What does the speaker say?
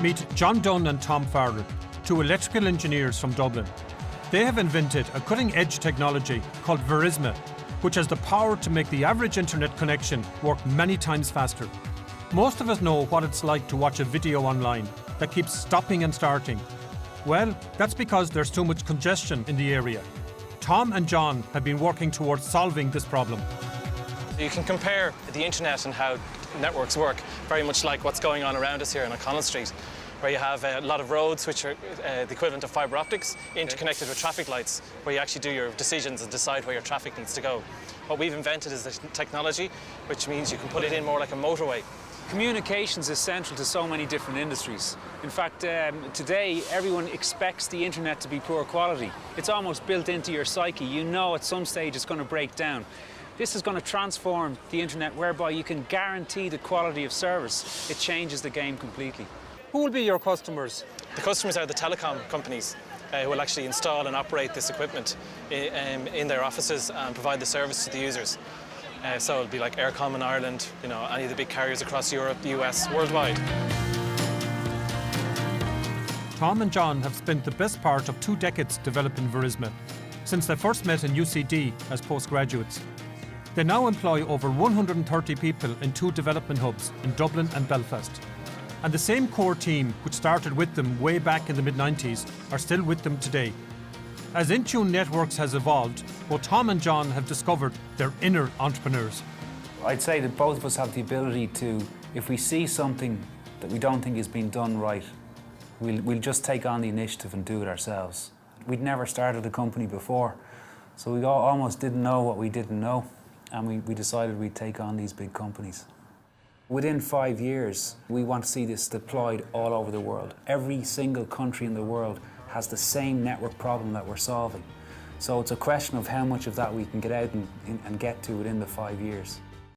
Meet John Dunne and Tom Farrell, two electrical engineers from Dublin. They have invented a cutting-edge technology called Verisma, which has the power to make the average internet connection work many times faster. Most of us know what it's like to watch a video online that keeps stopping and starting. Well, that's because there's too much congestion in the area. Tom and John have been working towards solving this problem. You can compare the internet and how networks work very much like what's going on around us here on O'Connell Street, where you have a lot of roads which are the equivalent of fibre optics interconnected with traffic lights, where you actually do your decisions and decide where your traffic needs to go. What we've invented is the technology, which means you can put it in more like a motorway. Communications is central to so many different industries. In fact, today everyone expects the internet to be poor quality. It's almost built into your psyche. You know at some stage it's going to break down. This is going to transform the internet whereby you can guarantee the quality of service. It changes the game completely. Who will be your customers? The customers are the telecom companies who will actually install and operate this equipment in their offices and provide the service to the users. So it'll be like Aircom in Ireland, you know, any of the big carriers across Europe, US, worldwide. Tom and John have spent the best part of 2 decades developing Verisma, since they first met in UCD as postgraduates. They now employ over 130 people in 2 development hubs in Dublin and Belfast. And the same core team which started with them way back in the mid-90s are still with them today. As Intune Networks has evolved, both Tom and John have discovered their inner entrepreneurs. I'd say that both of us have the ability to, if we see something that we don't think is being done right, we'll just take on the initiative and do it ourselves. We'd never started a company before, so we almost didn't know what we didn't know, and we decided we'd take on these big companies. Within 5 years, we want to see this deployed all over the world. Every single country in the world has the same network problem that we're solving. So it's a question of how much of that we can get out and get to within the 5 years.